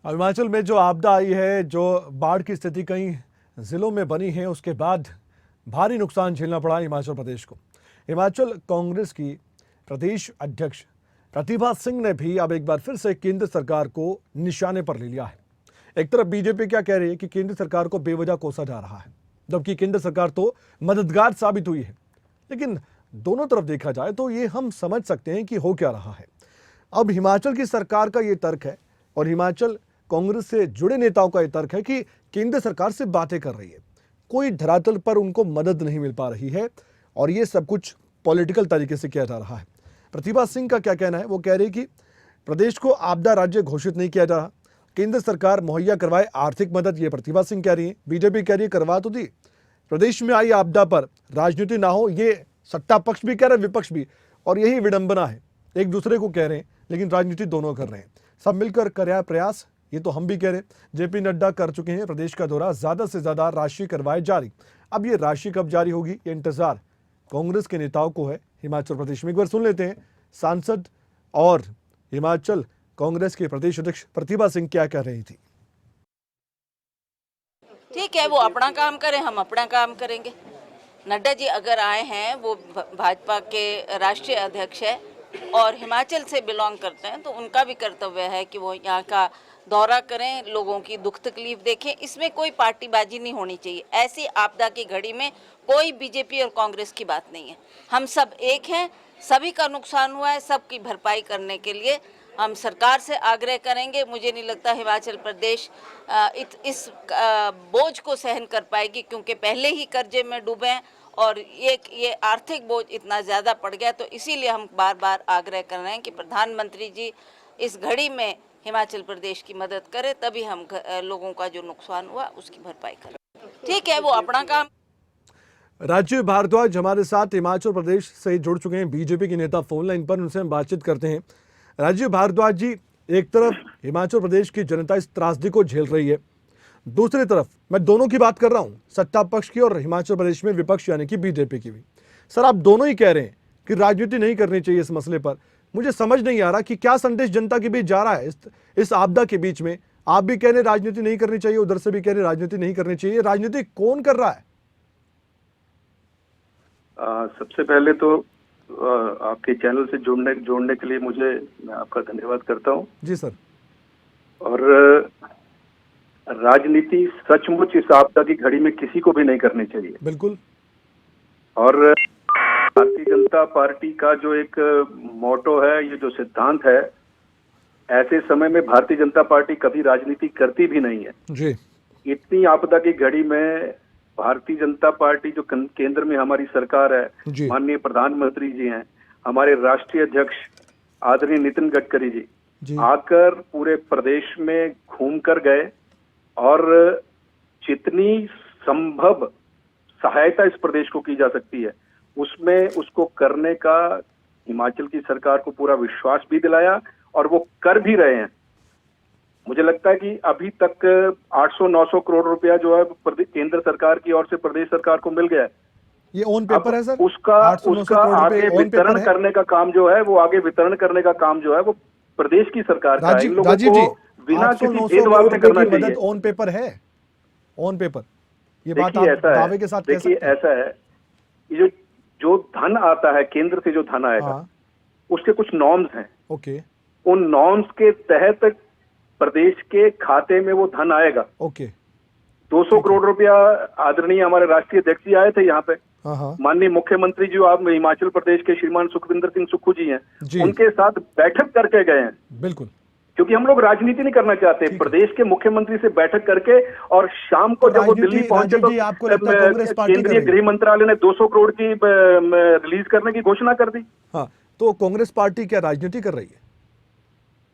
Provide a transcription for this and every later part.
हिमाचल में जो आपदा आई है, जो बाढ़ की स्थिति कई जिलों में बनी है, उसके बाद भारी नुकसान झेलना पड़ा हिमाचल प्रदेश को। हिमाचल कांग्रेस की प्रदेश अध्यक्ष प्रतिभा सिंह ने भी अब एक बार फिर से केंद्र सरकार को निशाने पर ले लिया है। एक तरफ बीजेपी क्या कह रही है कि केंद्र सरकार को बेवजह कोसा जा रहा है, जबकि केंद्र सरकार तो मददगार साबित हुई है। लेकिन दोनों तरफ देखा जाए तो ये हम समझ सकते हैं कि हो क्या रहा है। अब हिमाचल की सरकार का ये तर्क है और हिमाचल कांग्रेस से जुड़े नेताओं का यह तर्क है कि केंद्र सरकार से बातें कर रही है, कोई धरातल पर उनको मदद नहीं मिल पा रही है और ये सब कुछ पॉलिटिकल तरीके से किया जा रहा है। प्रतिभा सिंह का क्या कहना है, वो कह रही कि प्रदेश को आपदा राज्य घोषित नहीं किया जा रहा, केंद्र सरकार मुहैया करवाए आर्थिक मदद। ये प्रतिभा सिंह कह रही है। बीजेपी कह रही है करवा तो दी, प्रदेश में आई आपदा पर राजनीति ना हो, ये सत्ता पक्ष भी कह रहे, विपक्ष भी, और यही विडंबना है। एक दूसरे को कह रहे हैं लेकिन राजनीति दोनों कर रहे हैं। सब मिलकर कराया प्रयास, ये तो हम भी कह रहे हैं। जेपी नड्डा कर चुके हैं प्रदेश का दौरा, ज्यादा से ज्यादा राशि करवाए जारी। अब ये राशि कब जारी होगी, ये इंतजार कांग्रेस के नेताओं को है हिमाचल प्रदेश में। एक बार सुन लेते हैं सांसद और हिमाचल कांग्रेस के प्रदेश अध्यक्ष प्रतिभा सिंह क्या कह रही थी। ठीक है, वो अपना काम करें, हम अपना काम करेंगे। नड्डा जी अगर आए हैं, वो भाजपा के राष्ट्रीय अध्यक्ष है और हिमाचल से बिलोंग करते हैं, तो उनका भी कर्तव्य है कि वो यहाँ का दौरा करें, लोगों की दुख तकलीफ देखें। इसमें कोई पार्टीबाजी नहीं होनी चाहिए। ऐसी आपदा की घड़ी में कोई बीजेपी और कांग्रेस की बात नहीं है। हम सब एक हैं, सभी का नुकसान हुआ है, सबकी भरपाई करने के लिए हम सरकार से आग्रह करेंगे। मुझे नहीं लगता हिमाचल प्रदेश इस बोझ को सहन कर पाएगी, क्योंकि पहले ही कर्जे में डूबे हैं और ये आर्थिक बोझ इतना ज़्यादा पड़ गया। तो इसीलिए हम बार बार आग्रह कर रहे हैं कि प्रधानमंत्री जी इस घड़ी में हिमाचल प्रदेश की मदद करें, तभी हम लोगों का जो नुकसान हुआ उसकी भरपाई करें। ठीक है, वो अपना काम। राजीव भारद्वाज हमारे साथ हिमाचल प्रदेश से जुड़ चुके हैं, बीजेपी के नेता फोन लाइन पर, उनसे हम बातचीत करते हैं। राजीव भारद्वाज जी, एक तरफ हिमाचल प्रदेश की जनता इस त्रासदी को झेल रही है, दूसरी तरफ मैं दोनों की बात कर रहा हूं, सत्ता पक्ष की और हिमाचल प्रदेश में विपक्ष यानी कि बीजेपी की भी। सर, आप दोनों ही कह रहे हैं कि राजनीति नहीं करनी चाहिए इस मसले पर। मुझे समझ नहीं आ रहा कि क्या संदेश जनता के बीच जा रहा है इस आपदा के बीच में। आप भी कह रहे राजनीति नहीं करनी चाहिए, उधर से भी कह रहे राजनीति नहीं करनी चाहिए। राजनीति कौन कर रहा है? सबसे पहले तो आपके चैनल से जोड़ने के लिए मैं आपका धन्यवाद करता हूं। जी सर। और राजनीति सचमुच इस आपदा की घड़ी में किसी को भी नहीं करनी चाहिए। बिल्कुल। और भारतीय जनता पार्टी का जो एक मोटो है, ये जो सिद्धांत है, ऐसे समय में भारतीय जनता पार्टी कभी राजनीति करती भी नहीं है जी। इतनी आपदा की घड़ी में भारतीय जनता पार्टी जो केंद्र में हमारी सरकार है, माननीय प्रधानमंत्री जी हैं, हमारे राष्ट्रीय अध्यक्ष आदरणीय नितिन गडकरी जी आकर पूरे प्रदेश में घूम कर गए और जितनी संभव सहायता इस प्रदेश को की जा सकती है उसमें उसको करने का हिमाचल की सरकार को पूरा विश्वास भी दिलाया और वो कर भी रहे हैं। मुझे लगता है कि अभी तक 800-900 करोड़ रुपया जो है केंद्र सरकार की ओर से प्रदेश सरकार को मिल गया है। ये ऑन पेपर है सर। उसका आगे वितरण करने का काम जो है वो प्रदेश की सरकार का है। इन लोगों को बिना किसी भेदभाव के करना चाहिए। ऑन पेपर है, ऑन पेपर। ये बात आप दावे के साथ कह सकते हैं। देखिए, ऐसा है, ये जो धन आता है केंद्र से, जो धन आएगा उसके कुछ नॉर्म्स हैं। ओके। उन नॉर्म्स के तहत प्रदेश के खाते में वो धन आएगा। ओके। 200 करोड़ रुपया आदरणीय हमारे राष्ट्रीय अध्यक्ष जी आए थे यहाँ पे। माननीय मुख्यमंत्री जो आप हिमाचल प्रदेश के श्रीमान सुखविंदर सिंह सुक्खू जी हैं, उनके साथ बैठक करके गए हैं। बिल्कुल। क्योंकि हम लोग राजनीति नहीं करना चाहते। प्रदेश के मुख्यमंत्री से बैठक करके और शाम को जब वो दिल्ली पहुंचे तो केंद्रीय गृह मंत्रालय ने 200 करोड़ की रिलीज करने की घोषणा कर दी। हाँ, तो कांग्रेस पार्टी क्या राजनीति कर रही है?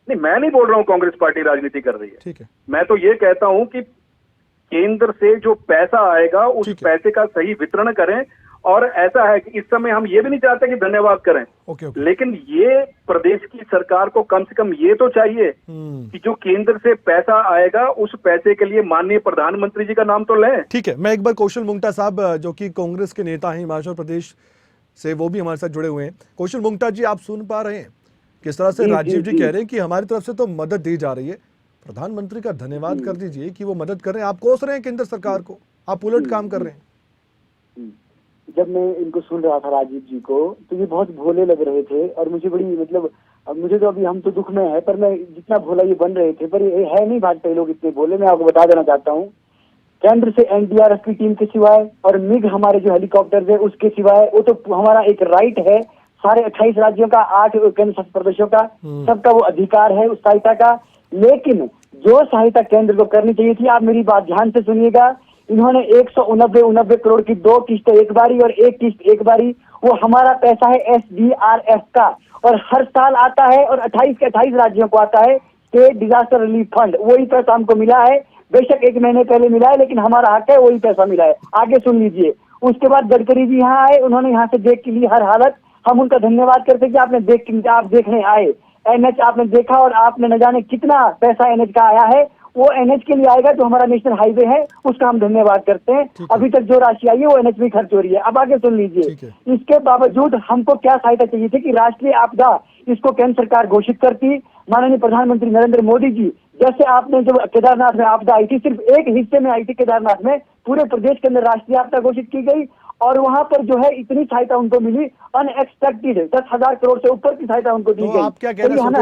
नहीं, मैं नहीं बोल रहा हूँ कांग्रेस पार्टी राजनीति कर रही है। ठीक है। मैं तो ये कहता हूँ कि केंद्र से जो पैसा आएगा उस पैसे का सही वितरण करें। और ऐसा है कि इस समय हम ये भी नहीं चाहते कि धन्यवाद करें। ओके। लेकिन ये प्रदेश की सरकार को कम से कम ये तो चाहिए कि जो केंद्र से पैसा आएगा उस पैसे के लिए माननीय प्रधानमंत्री जी का नाम तो लें। ठीक है। मैं एक बार कौशल मुंगटा साहब, जो कि कांग्रेस के नेता हैं हिमाचल प्रदेश से, वो भी हमारे साथ जुड़े हुए हैं। कौशल मुंगटा जी, आप सुन पा रहे हैं किस तरह से राजीव जी कह रहे हैं कि हमारी तरफ से तो मदद दी जा रही है, प्रधानमंत्री का धन्यवाद कर दीजिए कि वो मदद कर रहे हैं। आप कोस रहे हैं केंद्र सरकार को, आप उलट काम कर रहे हैं। जब मैं इनको सुन रहा था राजीव जी को, तो ये बहुत भोले लग रहे थे और मुझे बड़ी मतलब, अब मुझे तो अभी हम तो दुख में है, पर मैं जितना भोला ये बन रहे थे, पर ये है नहीं भाजपा लोग इतने भोले। मैं आपको बता देना चाहता हूँ, केंद्र से एनडीआरएफ की टीम के सिवाय और मिग हमारे जो हेलीकॉप्टर है उसके सिवाय, वो तो हमारा एक राइट है, सारे 28 राज्यों का, 8 केंद्र शासित प्रदेशों का, सबका वो अधिकार है उस सहायता का। लेकिन जो सहायता केंद्र को करनी चाहिए थी, आप मेरी बात ध्यान से सुनिएगा, इन्होंने 189 करोड़ की 2 किस्त एक बारी और 1 किस्त एक बारी, वो हमारा पैसा है एसडीआरएफ का, और हर साल आता है और 28 के 28 राज्यों को आता है स्टेट डिजास्टर रिलीफ फंड। वही पैसा हमको मिला है, बेशक 1 महीने पहले मिला है, लेकिन हमारा हक है, वही पैसा मिला है। आगे सुन लीजिए। उसके बाद गडकरी जी यहाँ आए, उन्होंने यहाँ से देख के लिए हर हालत, हम उनका धन्यवाद करते कि आपने आप देखने आए, एनएच आपने देखा और आपने न जाने कितना पैसा एनएच का आया है, वो एनएच के लिए आएगा जो हमारा नेशनल हाईवे है, उसका हम धन्यवाद करते हैं। अभी तक जो राशि आई है वो एनएच में खर्च हो रही है। अब आगे सुन लीजिए। इसके बावजूद हमको क्या सहायता चाहिए थी कि राष्ट्रीय आपदा इसको केंद्र सरकार घोषित करती। माननीय प्रधानमंत्री नरेंद्र मोदी जी, जैसे आपने जब केदारनाथ में आपदा आई थी, सिर्फ एक हिस्से में आई थी केदारनाथ में, पूरे प्रदेश के अंदर राष्ट्रीय आपदा घोषित की गई और वहां पर जो है इतनी सहायता उनको मिली, अनएक्सपेक्टेड 10,000 करोड़ से ऊपर की सहायता उनको दी गई। आप क्या कह रहे हैं? हमें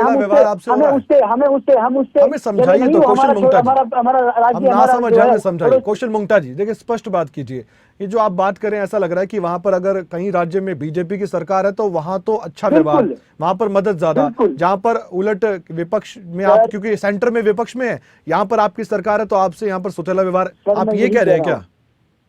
समझाइए तो कौशल मुंगटा जी, हम ना समझ हमें समझाइए। कौशल मुंगटा जी, देखिए स्पष्ट बात कीजिए। ये जो आप बात करें, ऐसा लग रहा है कि वहां पर अगर कहीं राज्य में बीजेपी की सरकार है तो वहां तो अच्छा व्यवहार, वहां पर मदद ज्यादा, जहां पर उलट विपक्ष में आप, क्योंकि सेंटर में विपक्ष में है, यहाँ पर आपकी सरकार है तो आपसे यहाँ पर सौतेला व्यवहार, आप ये कह रहे हैं क्या?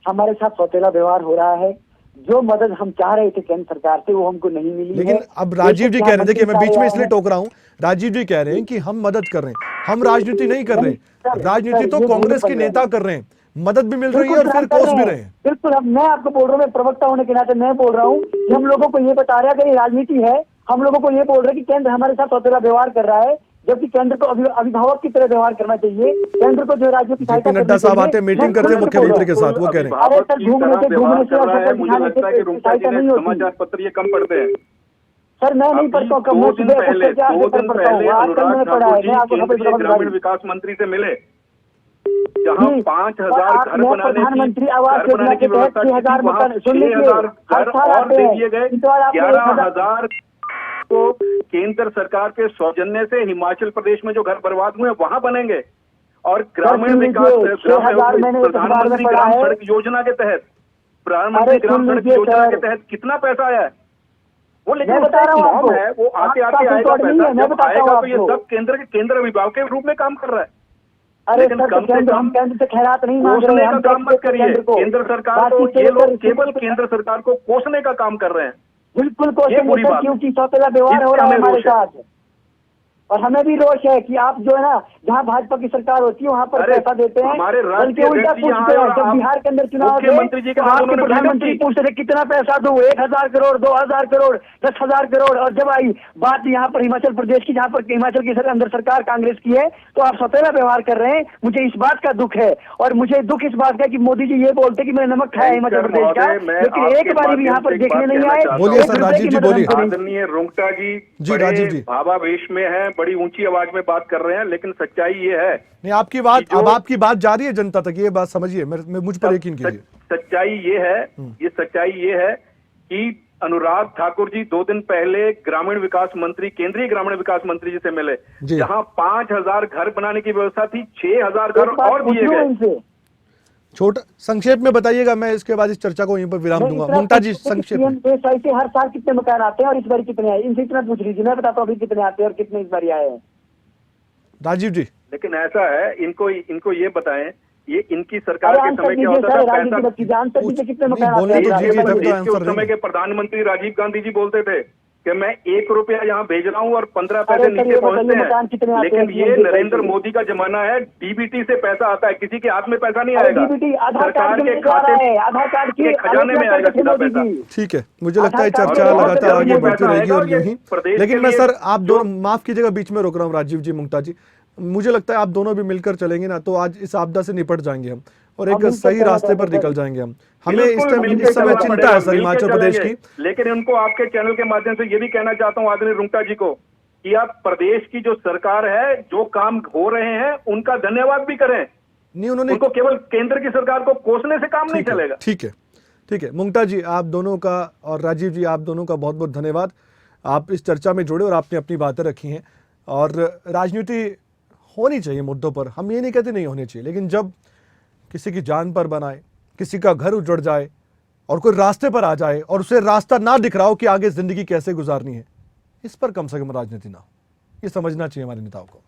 हमारे साथ सौतेला व्यवहार हो रहा है। जो मदद हम चाह रहे थे केंद्र सरकार से वो हमको नहीं मिली। लेकिन अब राजीव जी कह रहे हैं, देखिए मैं बीच में इसलिए टोक रहा हूँ, राजीव जी कह रहे हैं कि हम मदद कर रहे हैं, हम राजनीति नहीं कर रहे, राजनीति तो कांग्रेस के नेता कर रहे हैं, मदद भी मिल रही है और फिर कोस भी रहे हैं। बिल्कुल, अब मैं आपको बोल रहा हूँ, मैं प्रवक्ता होने के नाते मैं बोल रहा हूँ कि हम लोगों को ये बता रहा है कि राजनीति है, हम लोगों को ये बोल रहे हैं कि केंद्र हमारे साथ सौतेला व्यवहार कर रहा है, जबकि केंद्र को अभिभावक की तरह व्यवहार करना चाहिए। केंद्र को जो राज्यों की सहायता, नड्डा साहब आते हैं, मीटिंग करते हैं मुख्यमंत्री के साथ, वो कह रहे हैं अरे सर, घूमने से सहायता नहीं होती। समाचार पत्र ये कम पढ़ते हैं सर, मैं नहीं पढ़ता हूँ। 2 दिन पहले अनुराग ठाकुर जी केंद्रीय ग्रामीण विकास मंत्री से मिले, जहाँ 5,000 घर बनाने की व्यवस्था की, वहाँ 6,000 घर और दे दिए गए। 11,000 को केंद्र सरकार के सौजन्य से हिमाचल प्रदेश में जो घर बर्बाद हुए वहां बनेंगे, और ग्रामीण विकास प्रधानमंत्री ग्राम सड़क योजना के तहत, प्रधानमंत्री ग्राम सड़क योजना के तहत कितना पैसा आया है वो, लेकिन उसका नॉर्म है, वो आते आते आएगा पैसा, जब आएगा तो ये सब केंद्र अभिभावक के रूप में काम कर रहा है। लेकिन कम से कम केंद्र से खैरात नहीं मांग रहे हैं, का काम मत करिए। केंद्र सरकार को, ये लोग केवल केंद्र सरकार को कोसने का काम कर रहे हैं। बिल्कुल कोशिश, क्योंकि सौतेला व्यवहार हो रहा है हमारे साथ, और हमें भी रोष है कि आप जो है ना, जहाँ भाजपा की सरकार होती है वहाँ पर पैसा देते हैं, बल्कि उल्टा पूछते हैं। जब बिहार के अंदर चुनाव थे, आपके प्रधानमंत्री पूछते थे कितना पैसा दो, 1,000 करोड़, 2,000 करोड़, 10,000 करोड़, और जब आई बात यहाँ पर हिमाचल प्रदेश की, जहाँ पर हिमाचल की अंदर सरकार कांग्रेस की है, तो आप सौतेला व्यवहार कर रहे हैं। मुझे इस बात का दुख है, और मुझे दुख इस बात का कि मोदी जी ये बोलते कि मैंने नमक खाया हिमाचल प्रदेश का, लेकिन एक बार भी यहाँ पर देखने नहीं आए। बोलिए सर, राजीव जी बोलिए। आदरणीय रुंगटा जी राजीव जी भावावेश में है, बड़ी ऊंची आवाज में बात कर रहे हैं, लेकिन सच्चाई ये है, नहीं आपकी बात, अब आपकी बात जा रही है जनता तक, ये बात समझिए, मुझ पर यकीन कीजिए। सच्चाई ये है, ये सच्चाई ये है कि अनुराग ठाकुर जी 2 दिन पहले ग्रामीण विकास मंत्री, केंद्रीय ग्रामीण विकास मंत्री जी से मिले, जहां 5,000 घर बनाने की व्यवस्था थी, 6,000 घर और दिए गए। छोटा संक्षेप में बताइएगा, मैं इसके बाद इस चर्चा को यहीं पर विराम दूंगा। मुंगटा जी संक्षेप में। हर साल कितने मकान आते हैं और इस बार कितने आए, इनसे इतना पूछ लीजिए, मैं बताता हूँ अभी कितने आते हैं और कितने इस बार आए हैं। राजीव जी, लेकिन ऐसा है, इनको ये बताएं, ये इनकी सरकार के समय क्या होता था, पैसा कितने मकान आते हैं। उस समय के प्रधानमंत्री राजीव गांधी जी बोलते थे कि मैं 1 रुपया यहाँ भेज रहा हूँ और 15 पैसे नीचे पहुँचते हैं, लेकिन ये नरेंद्र मोदी का जमाना है, डीबीटी से पैसा आता है, किसी के हाथ में पैसा नहीं आएगा, सरकार के खाते, आधार कार्ड के खजाने में आएगा सीधा पैसा। ठीक है, मुझे लगता है चर्चा लगातार आगे बढ़ती रहेगी और यूं ही। लेकिन मैं सर, आप दोनों माफ कीजिएगा, बीच में रोक रहा हूँ राजीव जी, मुंगटा जी, मुझे लगता है आप दोनों भी मिलकर चलेंगे ना तो आज इस आपदा से निपट जाएंगे हम, और एक सही रास्ते पर निकल जाएंगे हम। हमें इस समय चिंता है सर हिमाचल प्रदेश की, लेकिन उनको आपके चैनल के माध्यम से ये भी कहना चाहता हूँ आदरणीय रुंगटा जी को कि आप प्रदेश की जो सरकार है, जो काम हो रहे हैं उनका धन्यवाद भी करें। नहीं, उन्होंने उनको केवल केंद्र की सरकार को कोसने से काम नहीं चलेगा। ठीक है, ठीक है। मुंगता जी, आप दोनों का और राजीव जी, आप दोनों का बहुत बहुत धन्यवाद। आप इस चर्चा में जुड़े और आपने अपनी बातें रखी हैं। और राजनीति होनी चाहिए मुद्दों पर, हम ये नहीं कहते नहीं होनी चाहिए, लेकिन जब किसी की जान पर बनाए, किसी का घर उजड़ जाए और कोई रास्ते पर आ जाए और उसे रास्ता ना दिख रहा हो कि आगे जिंदगी कैसे गुजारनी है, इस पर कम से कम राजनीति ना हो। ये समझना चाहिए हमारे नेताओं को।